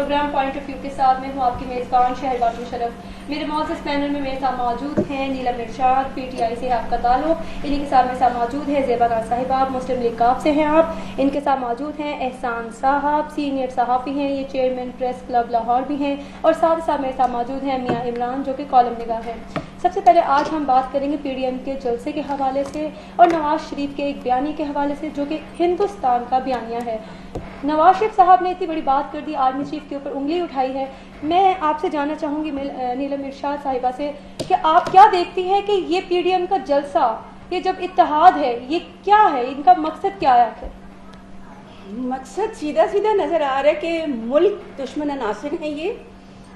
Programme point of view के साथ मैं हूँ आपकी मेज़बान शहरबाज मुशर्रफ। मेरे मौजूद पैनल में मेरे साथ मौजूद हैं नीलम इरशाद, पीटीआई से आपका ताल्लुक, इन्हीं के साथ मेरे साथ मौजूद है ज़ेबा नाज़ साहिबा, मुस्लिम लीग काफ से हैं आप, इनके साथ मौजूद हैं एहसान साहब, सीनियर सहाफ़ी हैं, ये चेयरमैन प्रेस क्लब लाहौर भी हैं, और साथ ही साथ मेरे साथ मौजूद हैं मियाँ इमरान जो कि कॉलम निगार हैं। सबसे पहले आज हम बात करेंगे पीडीएम के जलसे के हवाले से और नवाज शरीफ के एक बयानी के हवाले से जो कि हिंदुस्तान का बयानिया है। नवाज शरीफ साहब ने इतनी बड़ी बात कर दी, आर्मी चीफ के ऊपर उंगली उठाई है। मैं आपसे जानना चाहूँगी नीलम इरशाद साहिबा से कि आप क्या देखती हैं कि ये पीडीएम का जलसा, ये जब इत्तेहाद है, ये क्या है, इनका मकसद क्या है आखिर? मकसद सीधा सीधा नज़र आ रहा है कि मुल्क दुश्मन अनासिर हैं ये।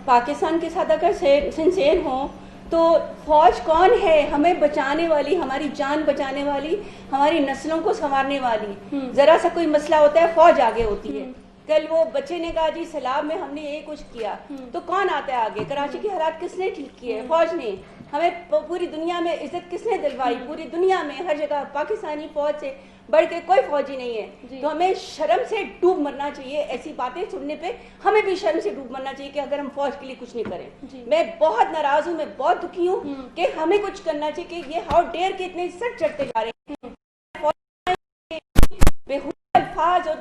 पाकिस्तान के साथ अगर सिंसेर हों तो फौज कौन है हमें बचाने वाली, हमारी जान बचाने वाली, हमारी नस्लों को संवारने वाली। जरा सा कोई मसला होता है फौज आगे होती है। कल वो बच्चे ने कहा जी सैलाब में हमने ये कुछ किया, तो कौन आता है आगे? कराची के हालात किसने ठीक किए? फौज ने। हमें पूरी दुनिया में इज्जत किसने दिलवाई? पूरी दुनिया में हर जगह पाकिस्तानी फौज से बढ़ के कोई फौजी नहीं है। तो हमें शर्म से डूब मरना चाहिए। ऐसी बातें सुनने पे हमें भी शर्म से डूब मरना चाहिए कि अगर हम फौज के लिए कुछ नहीं करें। मैं बहुत नाराज हूँ, मैं बहुत दुखी हूँ कि हमें कुछ करना चाहिए कि ये हाउ डेयर के इतने सट चढ़ते जा रहे हैं। अल्फाज और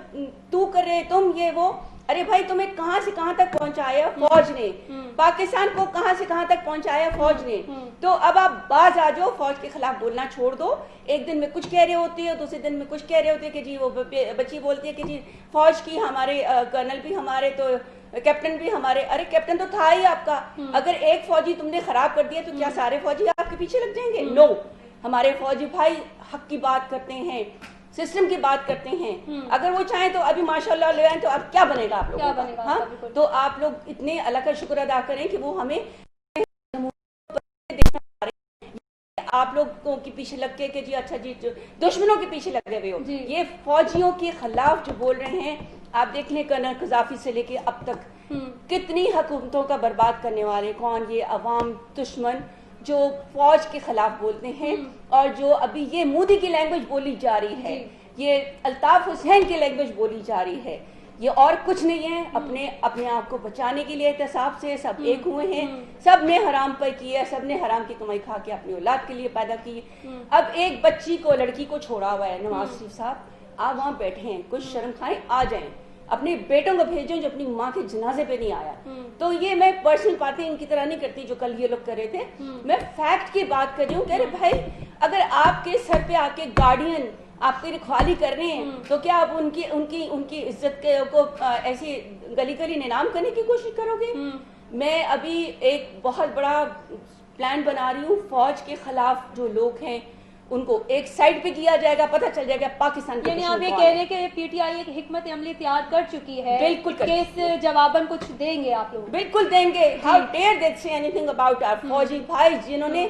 तू करे तुम ये वो, अरे भाई तुम्हें कहां से कहां तक पहुंचाया फौज ने, पाकिस्तान को कहां से कहां तक पहुंचाया फौज ने। तो अब आप बाज आ जाओ, फौज के खिलाफ बोलना छोड़ दो। एक दिन में कुछ कह रहे होती है, दूसरे दिन में कुछ कह रहे होते हैं कि जी वो बच्ची बोलती है कि जी फौज की हमारे कर्नल भी हमारे, तो कैप्टन भी हमारे। अरे कैप्टन तो था ही आपका। अगर एक फौजी तुमने खराब कर दिया तो क्या सारे फौजी आपके पीछे लग जाएंगे? नो, हमारे फौजी भाई हक की बात करते हैं, सिस्टम की बात करते हैं। अगर वो चाहें तो अभी माशाल्लाह ले आए तो अब क्या बनेगा आप लोगों का? हाँ, तो आप लोग इतने अल्लाह का शुक्र अदा करें कि वो हमें आप लोगों के पीछे लग के कि जी अच्छा जी दुश्मनों के पीछे लगे हुए हो। ये फौजियों के खिलाफ जो बोल रहे हैं, आप देख लें कर्नल कज़ाफी से लेके अब तक कितनी हुकूमतों का बर्बाद करने वाले कौन? ये अवाम दुश्मन जो फौज के खिलाफ बोलते हैं। और जो अभी ये मोदी की लैंग्वेज बोली जा रही है, ये अल्ताफ हुसैन की लैंग्वेज बोली जा रही है, ये और कुछ नहीं है। अपने आप को बचाने के लिए एहतसाब से सब एक हुए हैं। सब ने हराम पर किया, सब ने हराम की कमाई खा के अपनी औलाद के लिए पैदा की। अब एक बच्ची को, लड़की को छोड़ा हुआ है नवाज शरीफ साहब, आप वहाँ बैठे हैं, कुछ शर्म खाएं, आ जाएं, अपने बेटों को भेजें जो अपनी माँ के जनाजे पे नहीं आया। तो ये मैं पर्सनल बातें इनकी तरह नहीं करती जो कल ये लोग कर रहे थे। मैं फैक्ट की बात कर रही हूँ। कह रहे भाई अगर आपके सर पे आपके गार्डियन आपकी रखवाली कर रहे हैं तो क्या आप उनकी इज्जत को ऐसी गली गली नीलाम करने की कोशिश करोगे? मैं अभी एक बहुत बड़ा प्लान बना रही हूँ। फौज के खिलाफ जो लोग हैं उनको एक साइड पे किया जाएगा, पता चल जाएगा पाकिस्तान के। यानी आप ये कह रहे हैं कि पीटीआई एक हिकमत अमली तैयार कर चुकी है। बिल्कुल कि इस जवाबन कुछ देंगे आप लोग? बिल्कुल देंगे। How dare they say anything about our फौजी भाई जिन्होंने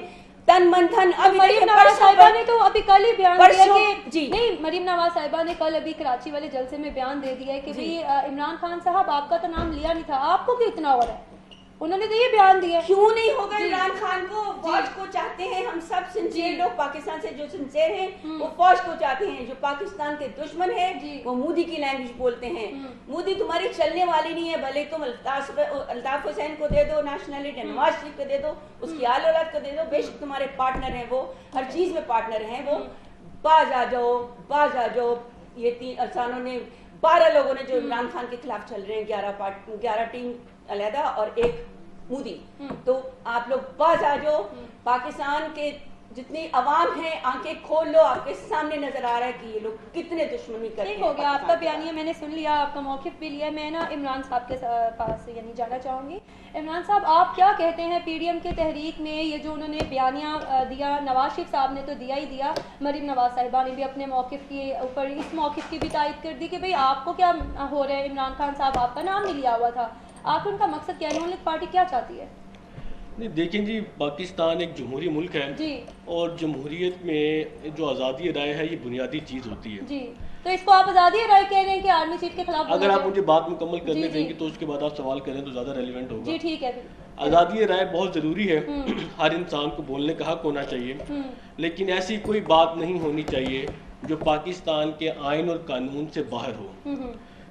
तन मन धन। अभी मरीम नवाज साहिबा ने तो अभी कल ही बयान दिया कि जी नहीं, मरीम नवाज साहिबा ने कल अभी कराची वाले जलसे में बयान दे दिया है कि भाई इमरान खान साहब आपका तो नाम लिया नहीं था, आपको क्यों इतना हो रहा है? उन्होंने तो ये बयान दिया। क्यों नहीं होगा? इमरान खान को, फौज को चाहते हैं हम सब सिंसियर लोग। पाकिस्तान से जो सिंसियर हैं वो फौज को चाहते हैं। जो पाकिस्तान के दुश्मन है वो मोदी की लैंग्वेज बोलते हैं। मोदी तुम्हारी चलने वाली नहीं है। भले तुम अल्ताफ हुसैन को दे दो नेशनलिटी, नवाज शरीफ को दे दो, उसकी आल औलाद को दे दो, बेशक तुम्हारे पार्टनर हैं, वो हर चीज में पार्टनर हैं। वो बाज आ जाओ, बाज आ जाओ। ये 3 अफसानों ने 12 लोगों ने जो इमरान खान के खिलाफ चल रहे हैं, 11 टीम अलहदा और एक मोदी, तो आप लोग बाज आ जाओ। पाकिस्तान के जितनी अवाम है आंखें खोल लो, आपके सामने नजर आ रहा है कि ये लोग कितने दुश्मनी करते हैं। ठीक हो गया, आपका बयानिया मैंने सुन लिया, आपका मौक़िफ़ भी लिया। मैं ना इमरान साहब के पास यानी जाना चाहूँगी। इमरान साहब, आप क्या कहते हैं पीडीएम के तहरीक में ये जो उन्होंने बयानिया दिया, नवाज शरीफ साहब ने तो दिया ही दिया, मरीम नवाज साहिबा ने भी अपने मौक़िफ़ के ऊपर इस मौक़िफ़ की भी तायद कर दी कि भाई आपको क्या हो रहा है? इमरान खान साहब आपका नाम नहीं लिया हुआ था, आखिर उनका मकसद क्या है? नून लीग पार्टी क्या चाहती है? नहीं देखें जी, पाकिस्तान एक जमहूरी मुल्क है जी, और जमहूरियत में जो आज़ादी राय है ये बुनियादी चीज़ होती है जी। तो इसको आप आज़ादी राय कह रहे हैं कि आर्मी चीफ के खिलाफ? अगर आप मुझे बात मुकम्मल करने देंगे तो उसके बाद आप सवाल करें तो ज़्यादा रेलिवेंट होगा। जी ठीक है। आज़ादी राय बहुत ज़रूरी है, हर इंसान को बोलने का हक होना चाहिए, लेकिन ऐसी कोई बात नहीं होनी चाहिए जो पाकिस्तान के आइन और कानून से बाहर हो।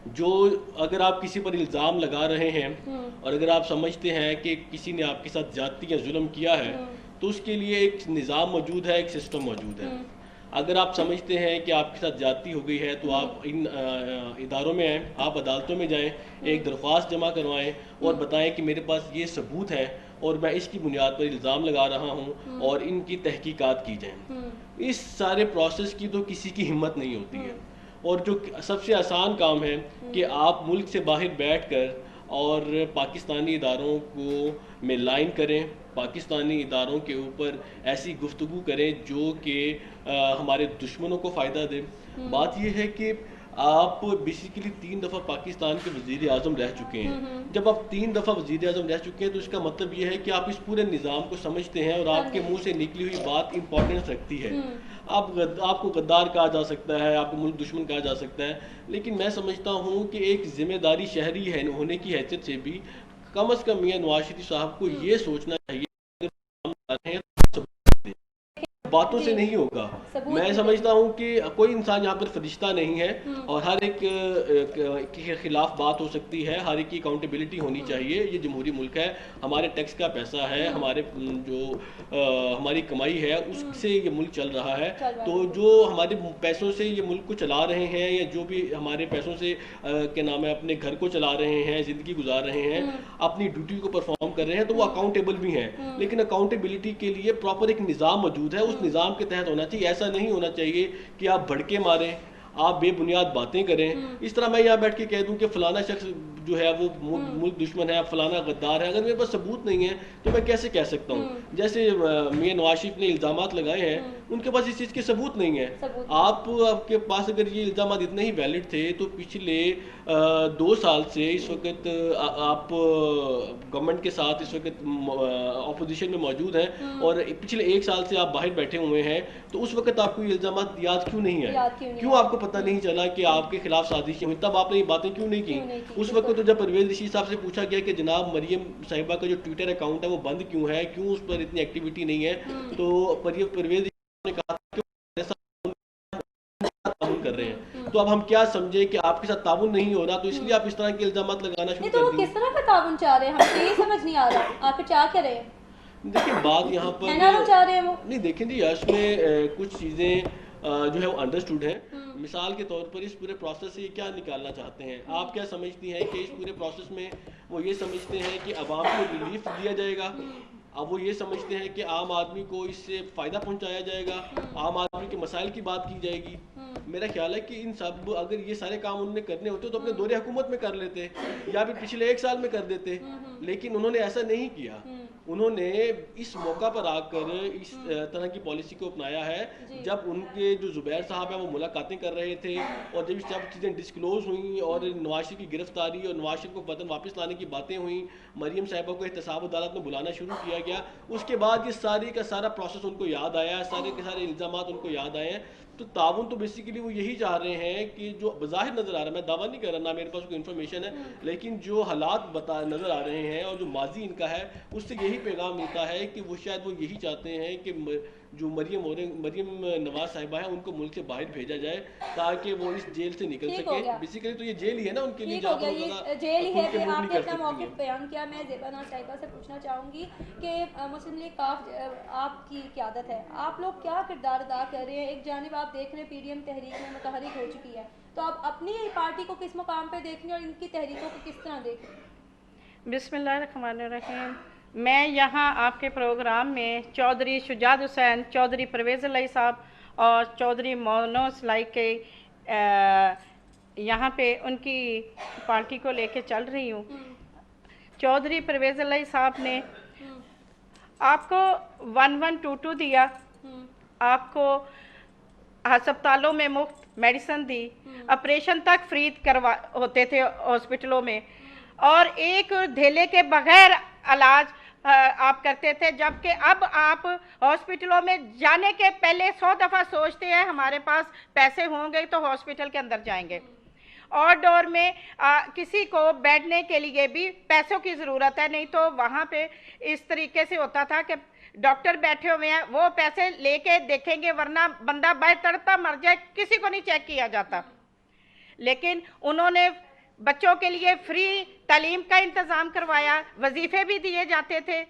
जो अगर आप किसी पर इल्ज़ाम लगा रहे हैं और अगर आप समझते हैं कि किसी ने आपके साथ ज्यादती या जुल्म किया है, तो उसके लिए एक निज़ाम मौजूद है, एक सिस्टम मौजूद है। अगर आप समझते हैं कि आपके साथ ज्यादती हो गई है, तो आप इन इदारों में आएँ, आप अदालतों में जाएं, एक दरख्वास्त जमा करवाएं और बताएं कि मेरे पास ये सबूत है और मैं इसकी बुनियाद पर इल्ज़ाम लगा रहा हूँ और इनकी तहकीकात की जाए। इस सारे प्रोसेस की तो किसी की हिम्मत नहीं होती है। और जो सबसे आसान काम है कि आप मुल्क से बाहर बैठकर और पाकिस्तानी इदारों को में लाइन करें, पाकिस्तानी इदारों के ऊपर ऐसी गुफ्तगू करें जो कि हमारे दुश्मनों को फ़ायदा दे। बात यह है कि आप बेसिकली 3 दफ़ा पाकिस्तान के वज़ीर आज़म रह चुके हैं। जब आप 3 दफ़ा वज़ीर आज़म रह चुके हैं तो इसका मतलब ये है कि आप इस पूरे निज़ाम को समझते हैं और आपके मुंह से निकली हुई बात इंपॉर्टेंस रखती है। आपको गद्दार कहा जा सकता है, आपको मुल्क दुश्मन कहा जा सकता है, लेकिन मैं समझता हूँ कि एक जिम्मेदारी शहरी है होने की हैसियत से भी कम अज़ कम मियां नवाज शरीफ साहब को ये सोचना चाहिए बातों से नहीं होगा। मैं समझता हूँ कि कोई इंसान यहाँ पर फरिश्ता नहीं है और हर एक के खिलाफ बात हो सकती है, हर एक की अकाउंटेबिलिटी होनी चाहिए। ये जमहूरी मुल्क है, हमारे टैक्स का पैसा है, हमारे हमारी कमाई है, उससे ये मुल्क चल रहा है। तो जो हमारे पैसों से ये मुल्क को चला रहे हैं या जो भी हमारे पैसों से क्या नाम है अपने घर को चला रहे हैं, ज़िंदगी गुजार रहे हैं, अपनी ड्यूटी को परफॉर्म कर रहे हैं, तो वो अकाउंटेबल भी हैं। लेकिन अकाउंटेबिलिटी के लिए प्रॉपर एक निज़ाम मौजूद है, उस निज़ाम के तहत होना चाहिए। ऐसा नहीं होना चाहिए कि आप भड़के मारें, आप बेबुनियाद बातें करें। इस तरह मैं यहाँ बैठ के कह दूं कि फलाना शख्स जो है वो मुल्क दुश्मन है, फलाना गद्दार है, अगर मेरे पास सबूत नहीं है तो मैं कैसे कह सकता हूँ। जैसे मियां नवाज शरीफ ने इल्ज़ामात लगाए हैं, उनके पास इस चीज़ के सबूत नहीं है। आपके पास अगर ये इल्ज़ामात इतने ही वैलिड थे तो पिछले 2 साल से इस वक्त आप गवर्नमेंट के साथ इस वक्त अपोजिशन में मौजूद हैं और पिछले 1 साल से आप बाहर बैठे हुए हैं, तो उस वक्त आपको ये इल्ज़ामात याद क्यों नहीं है? क्यों आपको पता नहीं चला कि आपके खिलाफ साजिशें हुई? तब आपने ये बातें क्यों नहीं की? उस वक्त तो जब परवेज रशीद साहब से पूछा गया कि जनाब मरियम साहिबा का जो ट्विटर अकाउंट है वो बंद क्यों है, क्यों उस पर इतनी एक्टिविटी नहीं है, तो परवेज ने कहा कि ताउन कर रहे हैं। तो अब हम क्या समझे कि आपके साथ ताउन नहीं हो रहा, तो इसलिए आप इस तरह के इल्जामात लगाना शुरू कर दिए। किस तरह का ताउन चाह रहे हैं, हमें ये समझ नहीं आ रहा। आप चाह क्या रहे हैं? देखिए बात यहाँ पर चाह रहे हैं वो नहीं, देखें जी इसमें कुछ चीजें जो है वो अंडरस्टूड है। मिसाल के तौर पर इस पूरे प्रोसेस से ये क्या निकालना चाहते हैं? आप क्या समझती हैं कि इस पूरे प्रोसेस में वो ये समझते हैं कि आवाम को रिलीफ दिया जाएगा, अब वो ये समझते हैं कि आम आदमी को इससे फ़ायदा पहुंचाया जाएगा, आम आदमी के मसाइल की बात की जाएगी। मेरा ख्याल है कि इन सब अगर ये सारे काम उन्होंने करने होते तो अपने दौरे हुकूमत में कर लेते या फिर पिछले 1 साल में कर देते, लेकिन उन्होंने ऐसा नहीं किया। उन्होंने इस मौका पर आकर इस तरह की पॉलिसी को अपनाया है जब उनके जो जुबैर साहब हैं वो मुलाकातें कर रहे थे और जब सब चीज़ें डिस्क्लोज हुई और नवाज शरीफ की गिरफ्तारी और नवाज शरीफ को वतन वापस लाने की बातें हुई, मरियम साहिबा को एहतसाब अदालत में बुलाना शुरू किया गया, उसके बाद ये सारी का सारा प्रोसेस उनको याद आया, सारे के सारे इल्ज़ामात उनको याद आए हैं। तो ताउन तो बेसिकली वो यही चाह रहे हैं कि जो बज़ाहिर नज़र आ रहा है, मैं दावा नहीं कर रहा, ना मेरे पास कोई इन्फॉर्मेशन है, लेकिन जो हालात नज़र आ रहे हैं और जो माजी इनका है उससे यही पैगाम मिलता है कि वो शायद वो यही चाहते हैं कि जो मरियम नवाज साहिबा है उनको मुल्क से बाहर भेजा जाए ताकि वो इस जेल से निकल सके। बेसिकली तो ये जेल ही है ना उनके लिए, जेल ही है। आपने अपना मौक़िफ़ बयान किया। मैं ज़ेबा नाज़ साहिबा से पूछना चाहूँगी कि मुस्लिम लीग आपकी क़यादत है, आप लोग क्या किरदार अदा कर रहे हैं? एक जानिब आप देख रहे हैं PDM तहरीक में मुतहरिक हो चुकी है, तो आप अपनी पार्टी को किस मुकाम पर देख रहे हैं और इनकी तहरीकों को किस तरह देख रहे हैं? बिस्मिल्लाहिर्रहमानिर्रहीम। मैं यहाँ आपके प्रोग्राम में चौधरी शुजात हुसैन, चौधरी परवेज़ अली साहब और चौधरी मोनोस लाई के यहाँ पे उनकी पार्टी को लेके चल रही हूँ। चौधरी परवेज़ अली साहब ने आपको 1122 दिया, आपको अस्पतालों में मुफ्त मेडिसिन दी, ऑपरेशन तक फ्री होते थे हॉस्पिटलों में, और एक धेले के बगैर इलाज आप करते थे, जबकि अब आप हॉस्पिटलों में जाने के पहले 100 दफ़ा सोचते हैं हमारे पास पैसे होंगे तो हॉस्पिटल के अंदर जाएंगे। और डोर में किसी को बैठने के लिए भी पैसों की ज़रूरत है, नहीं तो वहाँ पे इस तरीके से होता था कि डॉक्टर बैठे हुए हैं, वो पैसे लेके देखेंगे, वरना बंदा बाहर तड़पता मर जाए, किसी को नहीं चेक किया जाता। लेकिन उन्होंने बच्चों के लिए फ्री तालीम का इंतज़ाम करवाया, वजीफ़े भी दिए जाते थे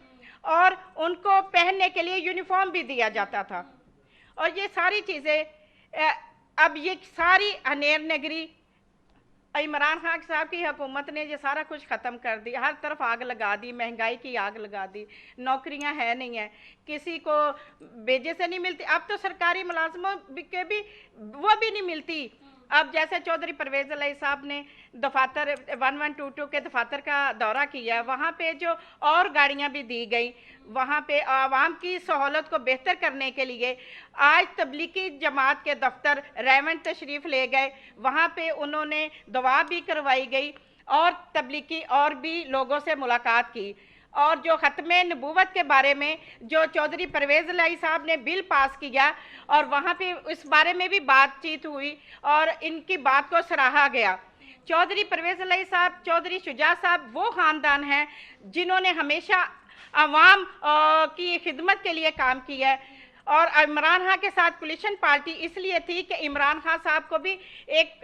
और उनको पहनने के लिए यूनिफॉर्म भी दिया जाता था। और ये सारी चीज़ें अब ये सारी अनेर नगरी इमरान खान साहब की हुकूमत ने ये सारा कुछ ख़त्म कर दिया, हर तरफ आग लगा दी, महंगाई की आग लगा दी, नौकरियां है नहीं है, किसी को बेजे से नहीं मिलती, अब तो सरकारी मुलाजमों के भी वो भी नहीं मिलती। अब जैसे चौधरी परवेज़ इलाही साहब ने दफातर 1122 के दफातर का दौरा किया, वहाँ पे जो और गाड़ियाँ भी दी गई, वहाँ पे आवाम की सहूलत को बेहतर करने के लिए आज तबलीगी जमात के दफ्तर रेवंड तशरीफ़ ले गए, वहाँ पे उन्होंने दुआ भी करवाई गई और तबलीगी और भी लोगों से मुलाकात की। और जो ख़त्मे नबूवत के बारे में जो चौधरी परवेज़ इलाही साहब ने बिल पास किया और वहाँ पे इस बारे में भी बातचीत हुई और इनकी बात को सराहा गया। चौधरी परवेज़ इलाही साहब, चौधरी शुजा साहब वो ख़ानदान हैं जिन्होंने हमेशा आवाम की खिदमत के लिए काम किया है। और इमरान खान के साथ कोलिशन पार्टी इसलिए थी कि इमरान खान साहब को भी एक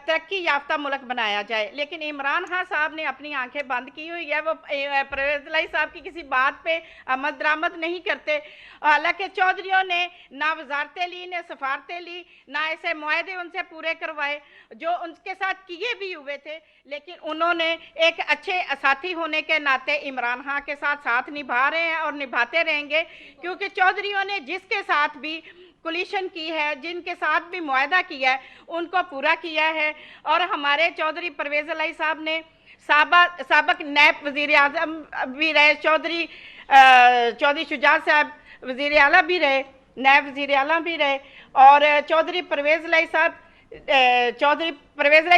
तरक्की याफ्ता मुल्क बनाया जाए, लेकिन इमरान खान साहब ने अपनी आंखें बंद की हुई है, वो परवेज़ इलाही साहब की किसी बात पे अमल दरामद नहीं करते। हालांकि चौधरियों ने ना वजारतें ली, ना सफारतें ली, ना ऐसे मुआहदे उनसे पूरे करवाए जो उनके साथ किए भी हुए थे, लेकिन उन्होंने एक अच्छे साथी होने के नाते इमरान खान के साथ निभा रहे हैं और निभाते रहेंगे, क्योंकि चौधरियों ने जिसके साथ भी कोलिशन की है, जिनके साथ भी मुआहदा किया है, उनको पूरा किया है। और हमारे चौधरी परवेज़ इलाही साहब ने साबक नायब वज़ीर आज़म भी रहे, चौधरी शुजा साहब वज़ीर आला भी रहे, नायब वज़ीर आला भी रहे, और चौधरी परवेज़ इलाही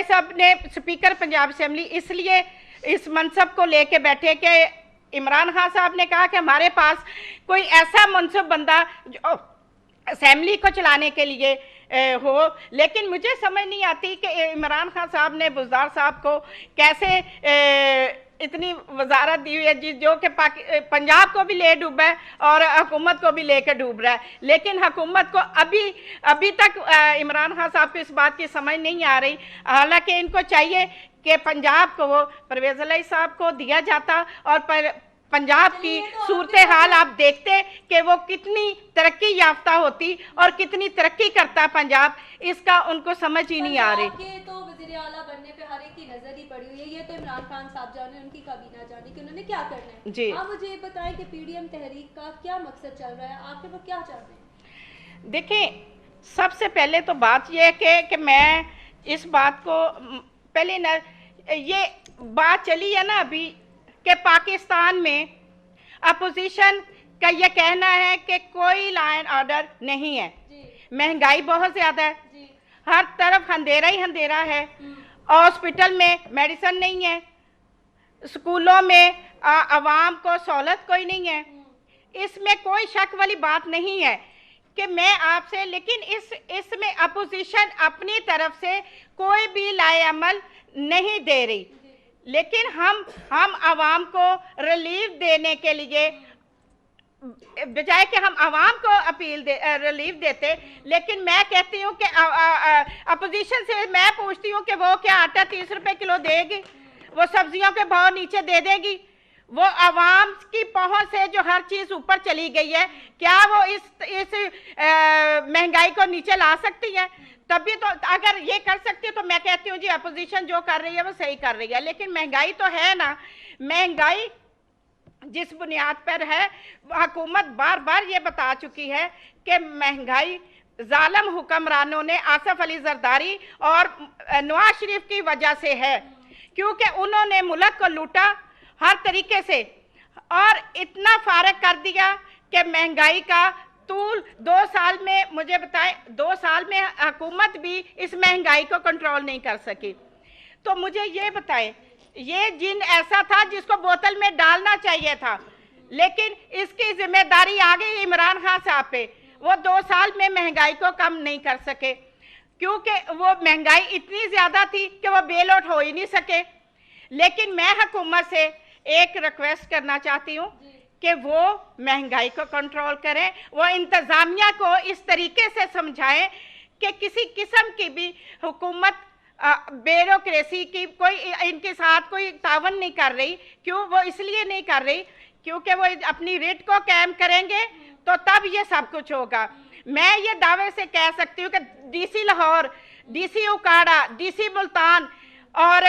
साहब ने स्पीकर पंजाब असेंबली इसलिए इस मनसब को लेके बैठे कि इमरान खान साहब ने कहा कि हमारे पास कोई ऐसा मनसब बंदा जो असेंबली को चलाने के लिए हो, लेकिन मुझे समझ नहीं आती कि इमरान खान साहब ने बुज़दार साहब को कैसे इतनी वजारत दी हुई है जो कि पंजाब को भी ले डूबा है और हुकूमत को भी लेकर डूब रहा है, लेकिन हुकूमत को अभी तक इमरान खान साहब को इस बात की समझ नहीं आ रही। हालांकि इनको चाहिए कि पंजाब को वो परवेज़ इलाही साहब को दिया जाता और पंजाब की सूरत हाल आप देखते कि वो कितनी तरक्की याफ्ता होती और कितनी तरक्की करता पंजाब, इसका उनको समझ ही नहीं आ रही। तो वज़ीर आला बनने पे हर एक की नजर ही पड़ी हुई है, ये तो इमरान खान साहब जाने, उनकी कभी ना जाने कि उन्होंने क्या करना है जी। आप मुझे बताएं कि पीडीएम तहरीक का क्या मकसद चल रहा है, आखिर वो क्या चाहते हैं? देखिए, सबसे पहले तो बात यह है कि मैं इस बात को पहले न, ये बात चली है ना अभी कि पाकिस्तान में अपोजिशन का ये कहना है कि कोई लॉ एंड ऑर्डर नहीं है, महंगाई बहुत ज़्यादा है, हर तरफ अंधेरा ही अंधेरा है, हॉस्पिटल में मेडिसिन नहीं है, स्कूलों में आवाम को सहूलत कोई नहीं है। इसमें कोई शक वाली बात नहीं है कि मैं आपसे, लेकिन इसमें अपोजिशन अपनी तरफ से कोई भी लाए अमल नहीं दे रही, लेकिन हम आवाम को रिलीफ देने के लिए बजाय कि हम आवाम को रिलीफ देते, लेकिन मैं कहती हूँ कि अपोजिशन से मैं पूछती हूँ कि वो क्या आटा 30 रुपए किलो देगी, वो सब्जियों के भाव नीचे दे देगी, वो आवाम की पहुंच से जो हर चीज ऊपर चली गई है, क्या वो इस महंगाई को नीचे ला सकती है? तभी तो अगर ये कर सकती है तो मैं कहती हूँ जी अपोजिशन जो कर रही है वो सही कर रही है, लेकिन महंगाई तो है ना, महंगाई जिस बुनियाद पर है, हुकूमत बार बार ये बता चुकी है कि महंगाई जालिम हुक्मरानों ने आसिफ अली जरदारी और नवाज शरीफ की वजह से है, क्योंकि उन्होंने मुल्क को लूटा हर तरीके से और इतना फारग कर दिया कि महंगाई का तूल 2 साल में, मुझे बताएं 2 साल में हुकूमत भी इस महंगाई को कंट्रोल नहीं कर सकी। तो मुझे ये बताएं, ये जिन ऐसा था जिसको बोतल में डालना चाहिए था, लेकिन इसकी जिम्मेदारी आ गई इमरान खान साहब पे। वो 2 साल में महंगाई को कम नहीं कर सके, क्योंकि वो महंगाई इतनी ज्यादा थी कि वो बेल आउट हो ही नहीं सके। लेकिन मैं हुकूमत से एक रिक्वेस्ट करना चाहती हूँ कि वो महंगाई को कंट्रोल करें, वो इंतजामिया को इस तरीके से समझाएं कि किसी किस्म की भी हुकूमत ब्यूरोक्रेसी की कोई इनके साथ कोई तावन नहीं कर रही। क्यों? वो इसलिए नहीं कर रही क्योंकि वो अपनी रिट को कायम करेंगे तो तब ये सब कुछ होगा। मैं ये दावे से कह सकती हूँ कि डीसी लाहौर, डीसी उकाड़ा, डीसी मुल्तान और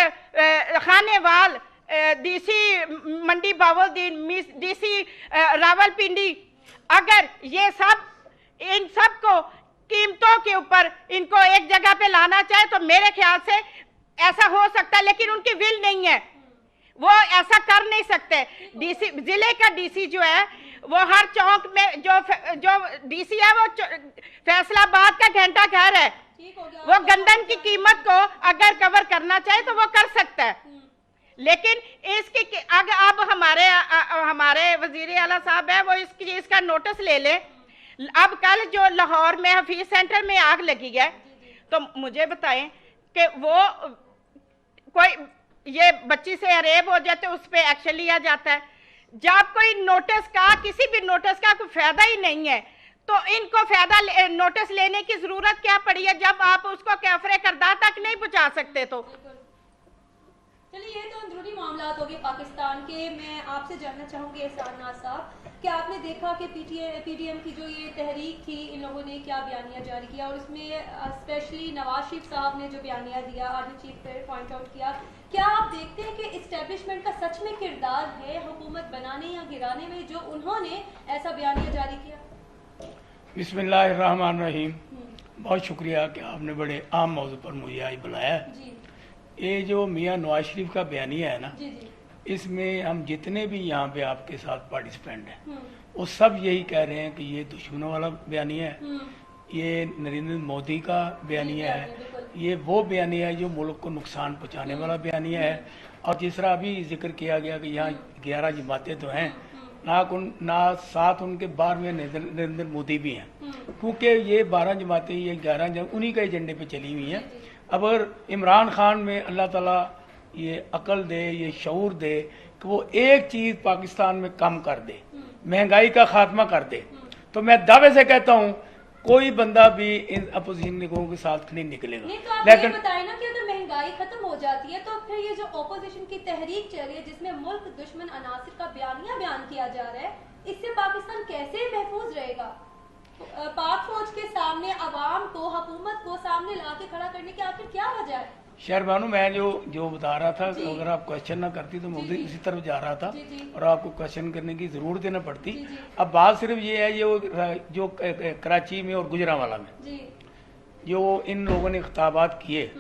खानेवाल, डीसी मंडी बावलदीन, डीसी रावलपिंडी, अगर ये सब इन सब को कीमतों के ऊपर इनको एक जगह पे लाना चाहे तो मेरे ख्याल से ऐसा हो सकता है, लेकिन उनकी विल नहीं है, वो ऐसा कर नहीं सकते। डीसी, जिले का डीसी जो है वो हर चौक में जो डीसी है वो फैसलाबाद का घंटा घर है, वो गंदम की कीमत को अगर कवर करना चाहे तो वो कर सकता है। लेकिन इसकी अगर अब हमारे वजीर आला साहब है वो इसका नोटिस ले ले। अब कल जो लाहौर में हफीज सेंटर में आग लगी है तो मुझे बताएं कि वो कोई ये बच्ची से रेप हो जाते उस पर एक्शन लिया जाता है। जब कोई नोटिस का, किसी भी नोटिस का कोई फायदा ही नहीं है तो इनको फायदा नोटिस लेने की जरूरत क्या पड़ी है जब आप उसको कैफरे करदा तक नहीं पहुंचा सकते। तो चलिए, ये तो अंदरूनी मामला हो गए पाकिस्तान के। मैं आपसे जानना चाहूंगी एहसान नाज साहब, कि आपने देखा कि पीडीएम की जो ये तहरीक थी, इन लोगों ने क्या बयानिया जारी किया और उसमें स्पेशली नवाज शरीफ साहब ने जो बयानिया दिया, आर्मी चीफ पे पॉइंट आउट किया। क्या आप देखते हैं कि इस्टेब्लिशमेंट का सच में किरदार है हुकूमत बनाने या गिराने में, जो उन्होंने ऐसा बयानिया जारी किया? बिस्मिल्लाहिर्रहमानिर्रहीम। बहुत शुक्रिया कि आपने बड़े आम मौजू पर मुझे आज बुलाया। ये जो मियाँ नवाज शरीफ का बयानिया है ना, इसमें हम जितने भी यहाँ पे आपके साथ पार्टिसिपेंट हैं वो सब यही कह रहे हैं कि ये दुश्मनों वाला बयानिया है, ये नरेंद्र मोदी का बयानिया है, ये वो बयानिया है जो मुल्क को नुकसान पहुँचाने वाला बयानिया है। और जिस तरह अभी जिक्र किया गया कि यहाँ 11 जमातें तो हैं, ना साथ उनके 12वें नरेंद्र मोदी भी हैं, क्योंकि ये 12 जमातें, ये 11 जमातें उन्हीं के एजेंडे पे चली हुई हैं। अब अगर इमरान खान में अल्लाह ताला ये अकल दे, ये शऊर दे कि वो एक चीज़ पाकिस्तान में कम कर दे, महंगाई का खात्मा कर दे, तो मैं दावे से कहता हूँ कोई बंदा भी इन अपोजिशन लोगों के साथ नहीं निकलेगा। नहीं, तो आप लेकिन ये बताएं ना कि अगर महंगाई खत्म हो जाती है तो फिर ये जो अपोजिशन की तहरीक चल रही है जिसमें मुल्क दुश्मन अनासिर का बयान किया जा रहा है, इससे पाकिस्तान कैसे महफूज रहेगा? पाक फौज के सामने अवाम को, हुकूमत को सामने ला के खड़ा करने की आखिर क्या वजह है? शहरबानू, मैं जो बता रहा था, अगर आप क्वेश्चन ना करती तो मैं इसी तरफ जा रहा था और आपको क्वेश्चन करने की जरूरत ही ना पड़ती। अब बात सिर्फ ये है जो कराची में और गुजरांवाला में जो इन लोगों ने खिताबात किए,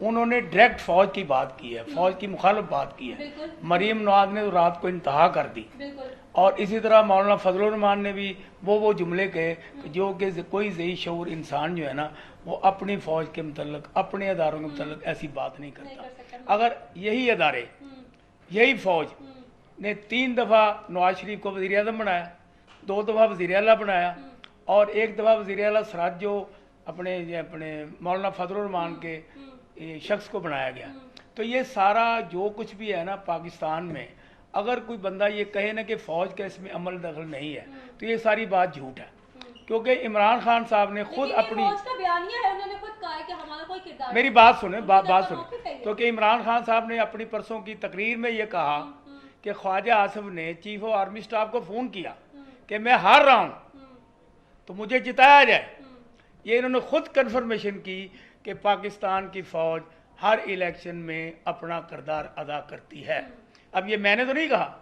उन्होंने डायरेक्ट फौज की बात की है, फौज की मुखालिफ बात की है। मरीम नवाज ने तो रात को इंतहा कर दी, और इसी तरह मौलाना फजलुर रहमान ने भी वो जुमले कहे जो कि कोई ज़ही शऊर इंसान जो है ना वो अपनी फौज के मुतल्लिक, अपने अदारों के मुतल्लिक ऐसी बात नहीं करता। अगर यही अदारे, यही फौज ने 3 दफ़ा नवाज शरीफ को वज़ीर आज़म बनाया, 2 दफ़ा वज़ीर आला बनाया और 1 दफ़ा वज़ीर आला सराज जो अपने मौलाना फजलुर रहमान के शख्स को बनाया गया, तो ये सारा जो कुछ भी है ना पाकिस्तान में, अगर कोई बंदा ये कहे ना कि फ़ौज का इसमें अमल दखल नहीं है तो ये सारी बात झूठ है। क्योंकि इमरान खान साहब ने खुद अपनी, उन्होंने खुद कहा है कि हमारा कोई किरदार, मेरी बात सुने, बात सुने, क्योंकि इमरान खान साहब ने अपनी परसों की तकरीर में ये कहा कि ख्वाजा आसिफ ने चीफ ऑफ आर्मी स्टाफ को फ़ोन किया कि मैं हार रहा हूँ तो मुझे जिताया जाए। ये इन्होंने खुद कन्फर्मेशन की कि पाकिस्तान की फ़ौज हर इलेक्शन में अपना किरदार अदा करती है। अब ये मैंने तो नहीं कहा,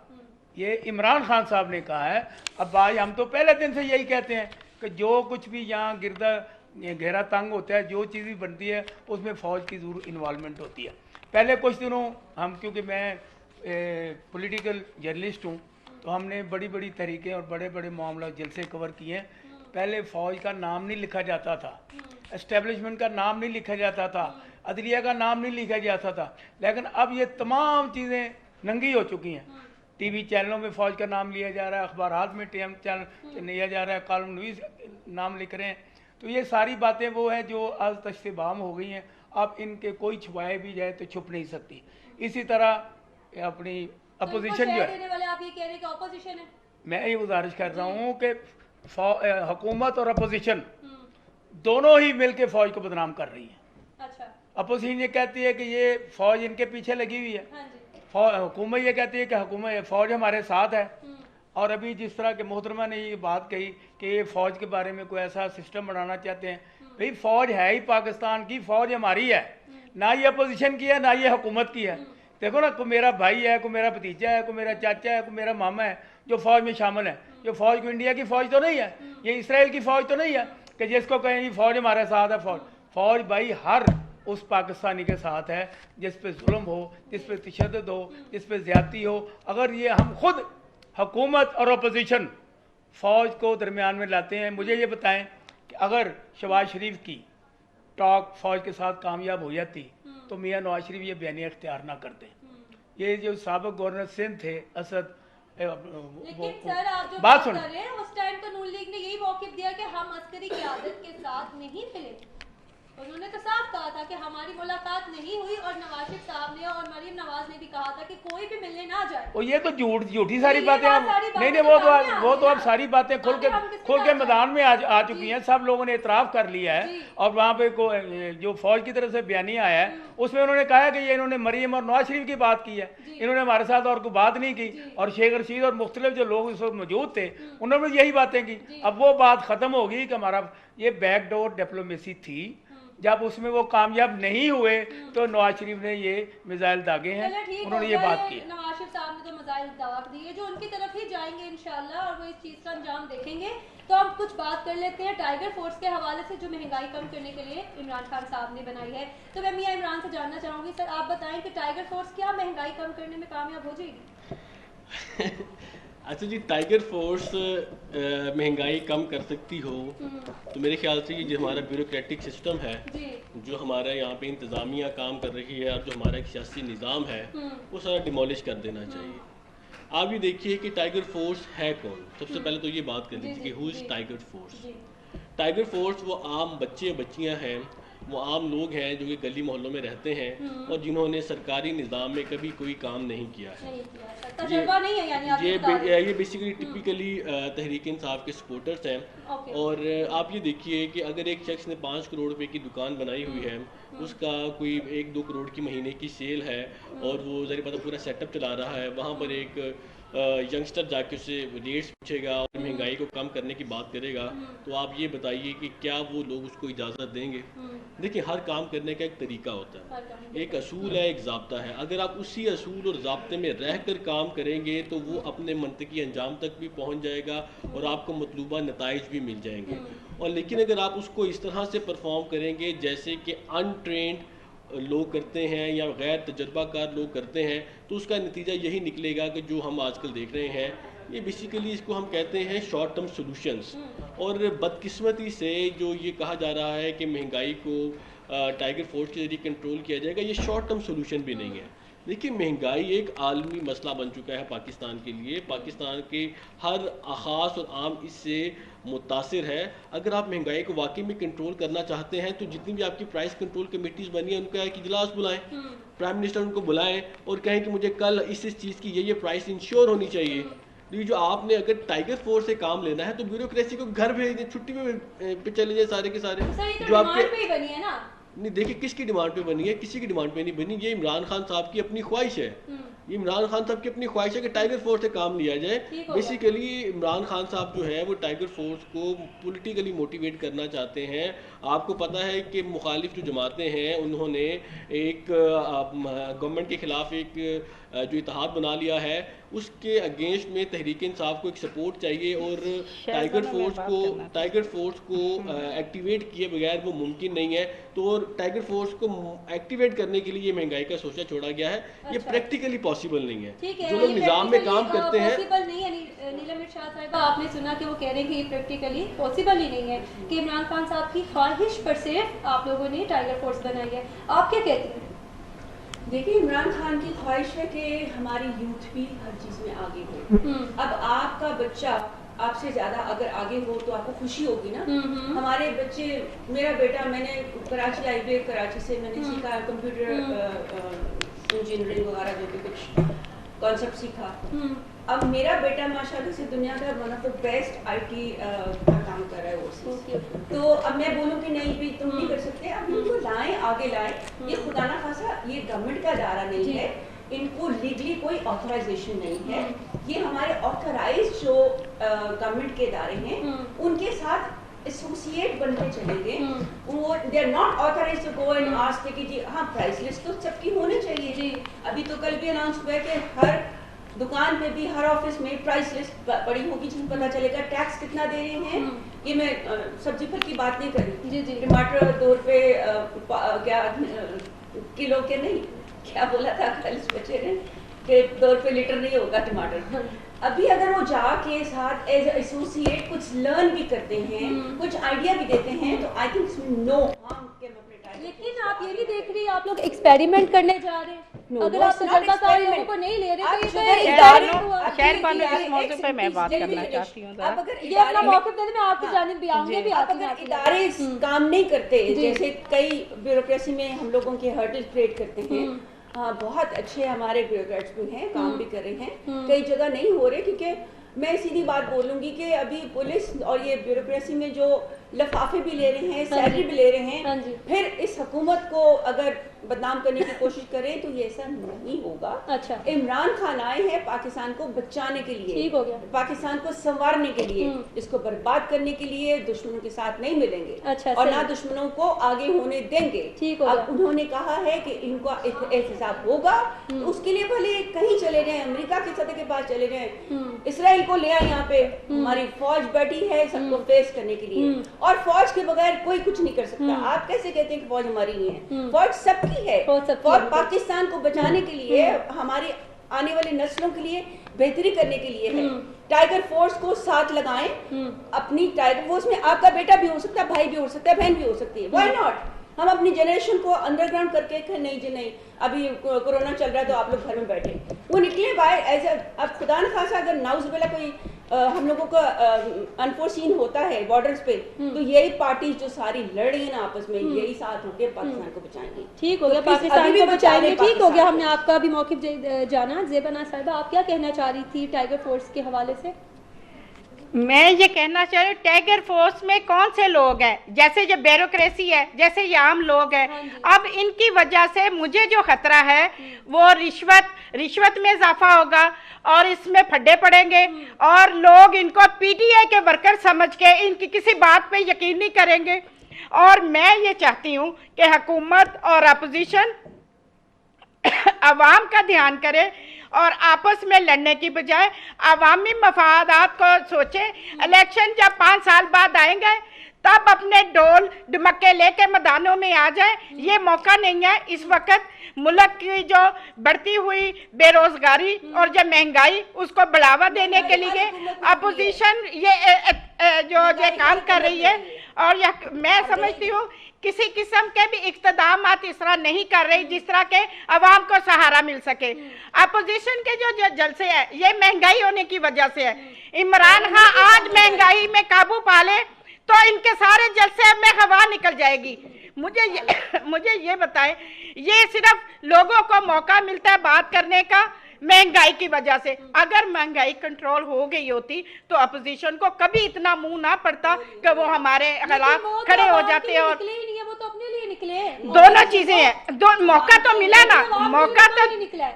ये इमरान खान साहब ने कहा है। अब भाई हम तो पहले दिन से यही कहते हैं कि जो कुछ भी यहाँ घेरा तंग होता है, जो चीज़ भी बनती है उसमें फ़ौज की ज़रूर इन्वॉल्वमेंट होती है। पहले कुछ दिनों हम, क्योंकि मैं पॉलिटिकल जर्नलिस्ट हूँ, तो हमने बड़ी बड़ी तहरीकें और बड़े बड़े मामला जलसे कवर किए हैं। पहले फ़ौज का नाम नहीं लिखा जाता था, एस्टेब्लिशमेंट का नाम नहीं लिखा जाता था, अदलिया का नाम नहीं लिखा जाता था, लेकिन अब ये तमाम चीज़ें नंगी हो चुकी हैं। टीवी चैनलों में फ़ौज का नाम लिया जा रहा है, अखबारात में चैनल लिया जा रहा है, कॉलम नवीस नाम लिख रहे हैं। तो ये सारी बातें वो हैं जो आज तश्तिबाम हो गई हैं। अब इनके कोई छुपाए भी जाए तो छुप नहीं सकती। इसी तरह अपनी अपोजिशन जो है, आप ये कह रहे हैं कि अपोजिशन है, मैं ये गुजारिश कर रहा हूँ कि हुकूमत और अपोजिशन दोनों ही मिलकर फ़ौज को बदनाम कर रही हैं। अच्छा। अपोजिशन ये कहती है कि ये फौज इनके पीछे लगी हुई है, हाँ जी, हुकूमत ये कहती है कि हुकूमत फौज हमारे साथ है। और अभी जिस तरह के मोहतरमा ने ये बात कही कि ये फ़ौज के बारे में कोई ऐसा सिस्टम बनाना चाहते हैं, भाई फ़ौज है ही पाकिस्तान की, फ़ौज हमारी है, ना ये अपोजिशन की है ना ये हुकूमत की है। देखो ना, कोई मेरा भाई है, कोई मेरा भतीजा है, कोई मेरा चाचा है, कोई मेरा मामा है जो फ़ौज में शामिल है। जो फ़ौज को इंडिया की फ़ौज तो नहीं है, ये इसराइल की फ़ौज तो नहीं है कि जिसको कहें जी फ़ौज हमारे साथ है। फ़ौज भाई हर उस पाकिस्तानी के साथ है जिस पे जुल्म हो, जिस पे तशद्दुद हो, जिस पे ज़्यादती हो। अगर ये हम खुद हुकूमत और अपोजिशन फ़ौज को दरमियान में लाते हैं, मुझे ये बताएं कि अगर शहबाज शरीफ की टॉक फ़ौज के साथ कामयाब हो जाती तो मियाँ नवाज शरीफ ये बयानिया इख्तियार ना करते। ये जो साबिक़ गवर्नर सिंध थे असद, लेकिन सर आप जो बात बात सुन, कर रहे हैं उस टाइम तो नून लीग ने यही मौक़िफ़ दिया कि हम अस्करी क़यादत के साथ नहीं मिले। उन्होंने तो साफ कहा था कि हमारी मुलाकात नहीं हुई और नवाज शरीफ साहब ने और मरीम नवाज ने भी कहा था कि कोई भी मिलने ना जाए। और ये तो झूठी सारी बातें बात हम सारी बातें नहीं, वो तो अब सारी बातें खुल के बात मैदान में आ चुकी हैं, सब लोगों ने इतराफ़ कर लिया है। और वहाँ पे जो फौज की तरफ से बयानिया आया है उसमें उन्होंने कहा कि ये इन्होंने मरीम और नवाज शरीफ की बात की है, इन्होंने हमारे साथ और कोई बात नहीं की। और शेख रशीद और मुख्तलिफ जो लोग इस वक्त मौजूद थे उन्होंने यही बातें की। अब वो बात ख़त्म होगी कि हमारा ये बैकडोर डिप्लोमेसी थी, जब उसमें वो कामयाब नहीं हुए तो नवाज शरीफ ने ये मिसाइल दागे हैं, उन्होंने ये बात की। नवाज शरीफ साहब ने तो मिसाइल दाग दिए जो उनकी तरफ ही जाएंगे इंशाल्लाह और वो इस चीज़ का अंजाम देखेंगे। तो हम कुछ बात कर लेते हैं टाइगर फोर्स के हवाले से जो महंगाई कम करने के लिए इमरान खान साहब ने बनाई है। तो मैं मियाँ इमरान से जानना चाहूँगी, सर आप बताएं कि टाइगर फोर्स क्या महंगाई कम करने में कामयाब हो जाएगी? अच्छा जी, टाइगर फोर्स महंगाई कम कर सकती हो तो मेरे ख्याल से ये जो हमारा ब्यूरोक्रेटिक सिस्टम है, जो हमारा यहाँ पे इंतज़ामिया काम कर रही है और जो हमारा एक सियासी निज़ाम है वो सारा डिमोलिश कर देना चाहिए। आप ये देखिए कि टाइगर फोर्स है कौन। सबसे पहले तो ये बात कर लीजिए कि who is tiger force. Tiger force वो आम बच्चे बच्चियाँ हैं, वो आम लोग हैं जो कि गली मोहल्लों में रहते हैं और जिन्होंने सरकारी निज़ाम में कभी कोई काम नहीं किया है। ये बेसिकली टिपिकली तहरीक इंसाफ के सपोर्टर्स हैं। और आप ये देखिए कि अगर एक शख्स ने 5 करोड़ रुपए की दुकान बनाई हुई है, उसका कोई 1-2 करोड़ की महीने की सेल है और वो ज़रा पता पूरा सेटअप चला रहा है, वहाँ पर एक यंगस्टर जाके उससे रेट्स पूछेगा और महंगाई को कम करने की बात करेगा, तो आप ये बताइए कि क्या वो लोग उसको इजाज़त देंगे? देखिए, हर काम करने का एक तरीका होता है, एक असूल है, एक ज़ाब्ता है। अगर आप उसी असूल और ज़ाब्ते में रह कर काम करेंगे तो वो अपने मंतकी अंजाम तक भी पहुँच जाएगा और आपको मतलूबा नताइज भी मिल जाएंगे। और लेकिन अगर आप उसको इस तरह से परफॉर्म करेंगे जैसे कि अनट्रेंड लोग करते हैं या गैर तजर्बाकार लोग करते हैं, तो उसका नतीजा यही निकलेगा कि जो हम आजकल देख रहे हैं, ये बेसिकली इसको हम कहते हैं शॉर्ट टर्म सॉल्यूशंस। और बदकिस्मती से जो ये कहा जा रहा है कि महंगाई को टाइगर फोर्स के जरिए कंट्रोल किया जाएगा, ये शॉर्ट टर्म सॉल्यूशन भी नहीं है। देखिए, महंगाई एक आलमी मसला बन चुका है पाकिस्तान के लिए। पाकिस्तान के हर ख़ास और आम इससे मुतासिर है। अगर आप महंगाई को वाकई में कंट्रोल करना चाहते हैं तो जितनी भी आपकी प्राइस कंट्रोल कमेटीज़ बनी है उनका एक इजलास बुलाएं, प्राइम मिनिस्टर उनको बुलाएं और कहें कि मुझे कल इस चीज़ की ये प्राइस इंश्योर होनी चाहिए। ये जो आपने अगर टाइगर फोर्स से काम लेना है तो ब्यूरोक्रेसी को घर भेज दें, छुट्टी पे चले जाए सारे के सारे। जो आपके बनी है ना, नहीं, देखिए किसकी डिमांड पे बनी है, किसी की डिमांड पे नहीं बनी। ये इमरान खान साहब की अपनी ख्वाहिश है, ये इमरान खान साहब की अपनी ख्वाहिश है कि टाइगर फोर्स से काम लिया जाए। बेसिकली इमरान खान साहब जो है वो टाइगर फोर्स को पॉलिटिकली मोटिवेट करना चाहते हैं। आपको पता है कि मुखालिफ जो जमातें हैं उन्होंने एक गवर्नमेंट के ख़िलाफ़ एक जो इत्तेहाद बना लिया है, उसके अगेंस्ट में तहरीक इंसाफ को एक सपोर्ट चाहिए और टाइगर फोर्स को एक्टिवेट किए बगैर वो मुमकिन नहीं है। तो टाइगर फोर्स को एक्टिवेट करने के लिए ये महंगाई का सोचा छोड़ा गया है। ये प्रैक्टिकली पॉसिबल नहीं है। जो लोग निज़ाम में काम करते हैं, पॉसिबल नहीं है। नीलम मिर्शाद साहिबा, आपने सुना कि वो कह रहे हैं कि ये प्रैक्टिकली पॉसिबल ही नहीं है कि इमरान खान साहब की ख्वाहिश पर सिर्फ आप लोगों ने टाइगर फोर्स बनाई है। आप क्या कहती हैं? देखिए, इमरान खान की ख्वाहिश है कि हमारी यूथ भी हर चीज़ में आगे हो। अब आपका बच्चा आपसे ज़्यादा अगर आगे हो तो आपको खुशी होगी ना। हमारे बच्चे, मेरा बेटा, मैंने कराची कराची से मैंने सीखा कंप्यूटर इंजीनियरिंग वगैरह जो भी कुछ, कॉन्सेप्ट सीखा। अब मेरा बेटा माशाल्लाह से दुनिया का one of the best IT का काम कर रहा है वो। तो अब मैं बोलूँ कि नहीं भी तुम नहीं कर सकते, अब इनको लाएं, आगे लाएं। ये खुदा ना खासा ये गवर्नमेंट का इदारा नहीं है, इनको लीगली कोई ऑथराइजेशन नहीं है। ये हमारे ऑथराइज जो गवर्नमेंट के इदारे हैं उनके साथ एसोसिएट बनते चले गए। वो they are not authorised to go and ask कि जी हाँ प्राइस लिस्ट तो सबकी होनी चाहिए जी। अभी तो कल भी अनाउंस हुआ है कि हर दुकान पे भी हर ऑफिस में प्राइस लिस्ट पड़ी होगी जिसमें पता चलेगा टैक्स कितना दे रहे हैं। ये मैं सब्जी फल की बात नहीं कर रही जी। टमाटर 2 रुपए क्या किलो के नहीं, क्या बोला था कल इस बच्चे ने कि 2 रुपए लीटर नहीं होगा टमाटर। अभी अगर वो जाके साथ एज एसोसिएट कुछ लर्न भी करते हैं, कुछ आइडिया भी देते हैं, तो आई थिंक नो हार्म के अपने टाइम। लेकिन आप ये नहीं देख रही, आप लोग एक्सपेरिमेंट करने जा रहे हैं। अगर आप तजुर्बाकार लोगों को नहीं ले रहे तो ये तो शहर बानो इस मौके पे मैं बात करना चाहती हूँ। अब अगर ये अपना मौके पे मैं आपकी जानिब भी आऊंगी भी आती अगर इदारे काम नहीं करते, जैसे कई ब्यूरोक्रेसी में हम लोगों के हर्डल क्रिएट करते हैं। हाँ, बहुत अच्छे हमारे ब्यूरोक्रेट्स भी हैं, काम भी कर रहे हैं, कई जगह नहीं हो रहे। क्योंकि मैं सीधी बात बोलूंगी कि अभी पुलिस और ये ब्यूरोक्रेसी में जो लफाफे भी ले रहे हैं, सैलरी भी ले रहे हैं, फिर इस हुकूमत को अगर बदनाम करने की कोशिश करें तो ये ऐसा नहीं होगा। अच्छा, इमरान खान आए हैं पाकिस्तान को बचाने के लिए, ठीक हो गया, पाकिस्तान को संवारने के लिए, इसको बर्बाद करने के लिए दुश्मनों के साथ नहीं मिलेंगे। अच्छा, और ना दुश्मनों को आगे होने देंगे। ठीक हो गया। अब उन्होंने कहा है कि इनका एहतसाब होगा, तो उसके लिए भले कहीं चले जाएं, अमेरिका के सतह के पास चले जाएं, इसराइल को ले आए, यहाँ पे हमारी फौज बैठी है सबको फेस करने के लिए, और फौज के बगैर कोई कुछ नहीं कर सकता। आप कैसे कहते हैं कि फौज हमारी नहीं है? फौज सबकी है, और पाकिस्तान को बचाने के लिए, हमारी आने वाली नस्लों के लिए बेहतरी करने के लिए है। टाइगर फोर्स को साथ लगाएं, अपनी टाइगर फोर्स में आपका बेटा भी हो सकता है, भाई भी हो सकता है, बहन भी हो सकती है, व्हाई नॉट? हम अपनी जनरेशन को अंडरग्राउंड करके नहीं जी नहीं अभी कोरोना चल रहा है तो आप लोग घर में बैठे, वो निकले बाय एज अब खुदा न खासा अगर नाउजुबिल्ला कोई हम लोगों का अनफोर्सीन होता है बॉर्डर्स पे, तो यही पार्टी जो सारी लड़ रही है ना आपस में, यही साथ होकर पाकिस्तान को बचाएंगे। ठीक हो गया, पाकिस्तान को बचाएंगे। ठीक हो गया, हमने आपका भी मौक़िफ़ जाना। ज़ेबा साहिबा, आप क्या कहना चाह रही थी टाइगर फोर्स के हवाले से? मैं ये कहना चाह रही हूँ, टाइगर फोर्स में कौन से लोग हैं, जैसे ये ब्यूरोक्रेसी है, जैसे ये आम लोग हैं। अब इनकी वजह से मुझे जो खतरा है वो रिश्वत में इजाफा होगा और इसमें फड्डे पड़ेंगे और लोग इनको पीटीआई के वर्कर समझ के इनकी किसी बात पे यकीन नहीं करेंगे। और मैं ये चाहती हूँ कि हुकूमत और अपोजिशन अवाम का ध्यान करे और आपस में लड़ने की बजाय अवामी मफादात को सोचे। इलेक्शन जब 5 साल बाद आएंगे तब अपने ढोल ढमक्के लेके मैदानों में आ जाए, ये मौका नहीं है। इस वक्त मुल्क की जो बढ़ती हुई बेरोजगारी और जो महंगाई उसको बढ़ावा देने के लिए अपोजिशन ये काम कर रही है। और मैं समझती हूँ किसी किस्म के भी इक़्तिदामात इस तरह नहीं कर रही जिस तरह के अवाम को सहारा मिल सके। अपोजिशन के जो जलसे है ये महंगाई होने की वजह से है। इमरान खान आज महंगाई में काबू पा ले तो इनके सारे जलसे में हवा निकल जाएगी। मुझे ये बताएं, ये सिर्फ लोगों को मौका मिलता है बात करने का महंगाई की वजह से। अगर महंगाई कंट्रोल हो गई होती तो अपोजिशन को कभी इतना मुंह ना पड़ता कि वो हमारे खिलाफ खड़े हो जाते। और वो तो अपने लिए निकले, दोनों चीजें हैं। दो मौका तो मिला ना, मौका तो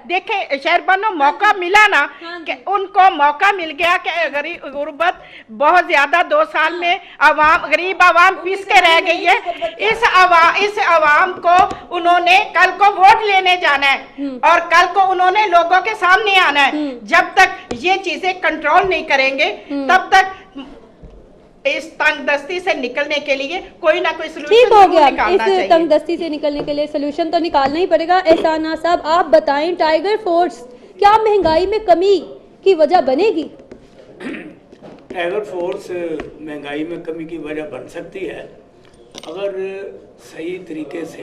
देखे शहर बनो, मौका मिला ना कि उनको मौका मिल गया कि गरीब गुर्बत बहुत ज्यादा 2 साल में गरीब आवाम पीस के रह गई है। इस आवाम को उन्होंने कल को वोट लेने जाना है और कल को उन्होंने लोगों के सामने आना है। जब तक ये चीजें कंट्रोल नहीं करेंगे तब तक इस तंगदस्ती से निकलने के लिए कोई ना कोई सलूशन ठीक हो गया। इस तंगदस्ती से निकलने के लिए सलूशन तो निकालना ही पड़ेगा। एहसाना साहब, आप बताएं, टाइगर फोर्स क्या महंगाई में कमी की वजह बनेगी? टाइगर फोर्स महंगाई में कमी की वजह बन सकती है अगर सही तरीके से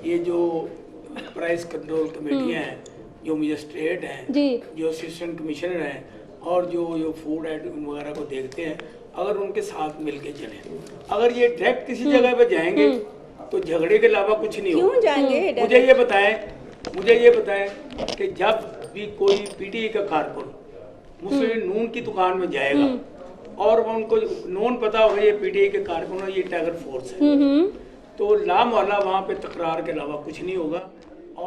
ये जो प्राइस कंट्रोल कमेटियां हैं, जो मजिस्ट्रेट हैं, जो असिस्टेंट कमिश्नर हैं और जो फूड एड वगैरह को देखते हैं, अगर उनके साथ मिलके चले। अगर ये डायरेक्ट किसी जगह पे जाएंगे तो झगड़े के अलावा कुछ नहीं होगा। क्यों जाएंगे? मुझे ये बताएं कि जब भी कोई पीटीआई का कारकुन मुस्लिम नून की दुकान में जाएगा और उनको नून पता होगा ये पीटीआई के कारकुन है, ये टाइगर फोर्स है, तो ला मोहल्ला वहाँ पे तकरार के अलावा कुछ नहीं होगा।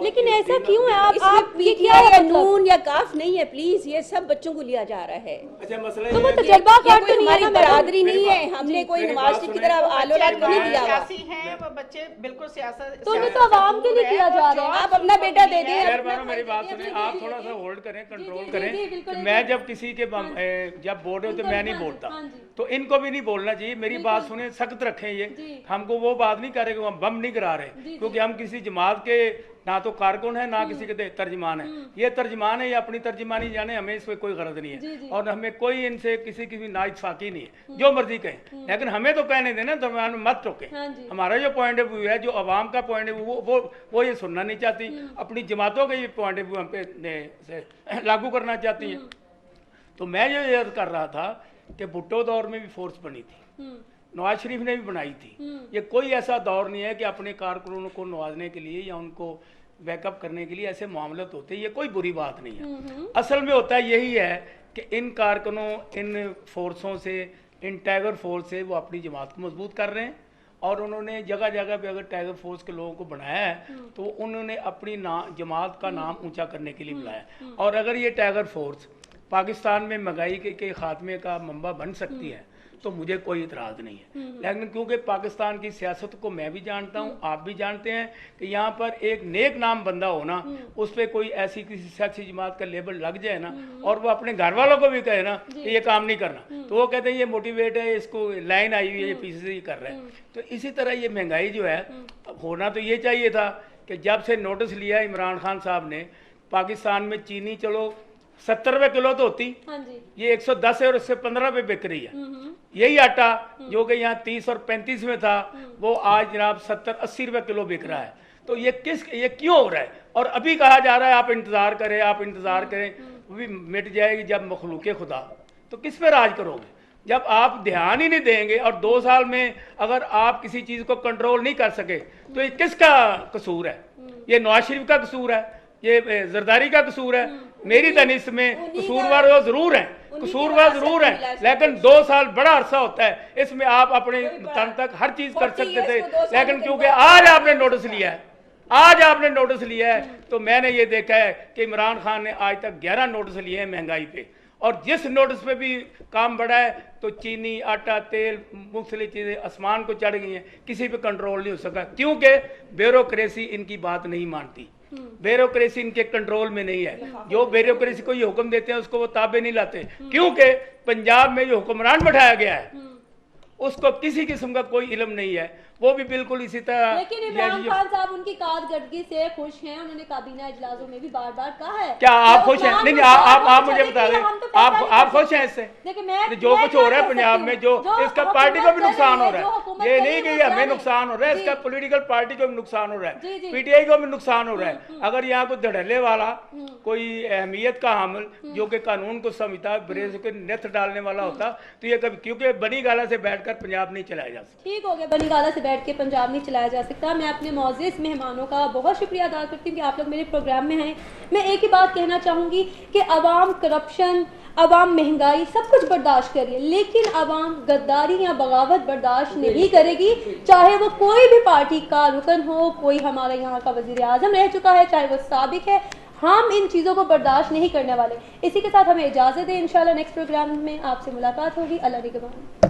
लेकिन ऐसा क्यों है? आप ये क्या है? नून या काफ नहीं है, प्लीज, ये सब बच्चों को लिया जा रहा है। अच्छा मसला तो वो ये है कि तजर्बाकार तो हमारी नहीं है, बरादरी नहीं है, हमने कोई मेरी नवाज बात शरीफ की सुने। तरह आलोला नहीं दिया हुआ। सियासी हैं वो बच्चे, बिल्कुल सियासत तो ये तो आवाम के लिए किया जा रहा है। आप अपना बेटा दे दें। खैर मानो मेरी बात सुने, आप थोड़ा सा होल्ड करें, कंट्रोल करें। कि मैं जब किसी के जब बोल रहे हो तो मैं नहीं बोलता, तो इनको भी नहीं बोलना चाहिए। मेरी बात सुने, सख्त रखें ये, हमको वो बात नहीं कर रहे कि हम बम नहीं करा रहे, क्योंकि हम किसी जमात के ना तो कारकुन है ना किसी के तर्जमान है। ये तर्जमान है, ये अपनी तर्जमानी जाने, हमें इसमें कोई गरज नहीं है और हमें कोई इनसे किसी की भी नाइतफाकी नहीं है, जो मर्जी कहें, लेकिन हमें तो कहने देना, दरमियान में मत टोके। हमारा जो पॉइंट ऑफ व्यू है, जो अवाम का पॉइंट ऑफ व्यू, वो ये सुनना नहीं चाहती, अपनी जमातों के ये पॉइंट ऑफ व्यू हम पे लागू करना चाहती हैं। तो मैं ये अर्ज कर रहा था कि भुट्टो दौर में भी फोर्स बनी थी, नवाज शरीफ ने भी बनाई थी। ये कोई ऐसा दौर नहीं है कि अपने कारकुनों को नवाजने के लिए या उनको बैकअप करने के लिए ऐसे मामलत होते, ये कोई बुरी बात नहीं है। असल में होता यही है कि इन कारकुनों, इन फोर्सों से, इन टाइगर फोर्स से वो अपनी जमात को मजबूत कर रहे हैं और उन्होंने जगह जगह पे अगर टाइगर फोर्स के लोगों को बनाया है तो उन्होंने अपनी जमात का नाम ऊंचा करने के लिए बुलाया। और अगर ये टाइगर फोर्स पाकिस्तान में महंगाई के खात्मे का मंबा बन सकती है तो मुझे कोई इतराज़ नहीं है, लेकिन क्योंकि पाकिस्तान की सियासत को मैं भी जानता हूँ, आप भी जानते हैं कि यहाँ पर एक नेक नाम बंदा हो ना, उस पर कोई ऐसी किसी सियासी जमात का लेबल लग जाए ना और वो अपने घर वालों को भी कहे ना कि ये काम नहीं करना, तो वो कहते हैं ये मोटिवेट है, इसको लाइन आई हुई है, ये पीछे से ही कर रहे हैं। तो इसी तरह ये महंगाई जो है, होना तो ये चाहिए था कि जब से नोटिस लिया इमरान खान साहब ने, पाकिस्तान में चीनी चलो 70 रुपए किलो तो होती, ये 110 है और इससे 15 रुपए बिक रही है। यही आटा जो कि यहाँ 30 और 35 में था, वो आज जनाब 70-80 रुपए किलो बिक रहा है। तो ये क्यों हो रहा है? और अभी कहा जा रहा है आप इंतजार करें, आप इंतजार करें, वो भी मिट जाएगी जब मखलूक खुदा। तो किस पे राज करोगे जब आप ध्यान ही नहीं देंगे? और 2 साल में अगर आप किसी चीज को कंट्रोल नहीं कर सके तो ये किसका कसूर है? ये नवाज शरीफ का कसूर है, ये जरदारी का कसूर है? मेरी तनिस में कसूरवार वो जरूर है, कसूरवार जरूर है, लेकिन 2 साल बड़ा अरसा होता है, इसमें आप अपने तन तक हर चीज कर सकते थे, लेकिन क्योंकि आज आपने नोटिस लिया है, आज आपने नोटिस लिया है, तो मैंने ये देखा है कि इमरान खान ने आज तक 11 नोटिस लिए हैं महंगाई पे, और जिस नोटिस पे भी काम बढ़ा है तो चीनी, आटा, तेल, मुख्तलिफ चीजें आसमान को चढ़ गई हैं, किसी पे कंट्रोल नहीं हो सका, क्योंकि ब्यूरोक्रेसी इनकी बात नहीं मानती, ब्यूरोक्रेसी इनके कंट्रोल में नहीं है। जो ब्यूरोक्रेसी को ये हुक्म देते हैं उसको वो ताबे नहीं लाते, क्योंकि पंजाब में जो हुक्मरान बैठाया गया है उसको किसी किस्म का कोई इल्म नहीं है, वो भी बिल्कुल इसी तरह। लेकिन इमरान खान साहब उनकी कारकर्दगी से खुश हैं, उन्होंने काबीना इजलासों में भी बार बार कहा है। क्या आप खुश हैं? नहीं, आप मुझे बता दें, आप खुश हैं इससे? जो कुछ हो रहा है पंजाब में, जो इसका पार्टी को भी नुकसान हो रहा है, ये नहीं कि हमें नुकसान हो रहा है, इसका पॉलिटिकल पार्टी को भी नुकसान हो रहा है, पीटीआई को भी नुकसान हो रहा है। अगर यहाँ कोई धड़ल्ले वाला, कोई अहमियत का हामिल जो कि कानून को समझता, ब्रेज के नेत्र डालने वाला होता, तो ये कभी, क्योंकि बनी गाला से बैठकर पंजाब नहीं चलाया जा सकता। ठीक हो गया, बनी गाला से बैठ के पंजाब नहीं चलाया जा सकता। मैं अपने मौजूद मेहमानों का बहुत शुक्रिया अदा करती हूँ कि आप लोग मेरे प्रोग्राम में हैं। मैं एक ही बात कहना चाहूँगी कि अवाम करप्शन, अवाम महंगाई सब कुछ बर्दाश्त करिए, लेकिन अवाम गद्दारी या बगावत बर्दाश्त नहीं करेगी, चाहे वो कोई भी पार्टी का रुकन हो, कोई हमारे यहाँ का वजीर आजम रह चुका है, चाहे वो साबिक है, हम इन चीज़ों को बर्दाश्त नहीं करने वाले। इसी के साथ हमें इजाज़त दें, इंशाल्लाह नेक्स्ट प्रोग्राम में आपसे मुलाकात होगी। अल्लाह निगहबान।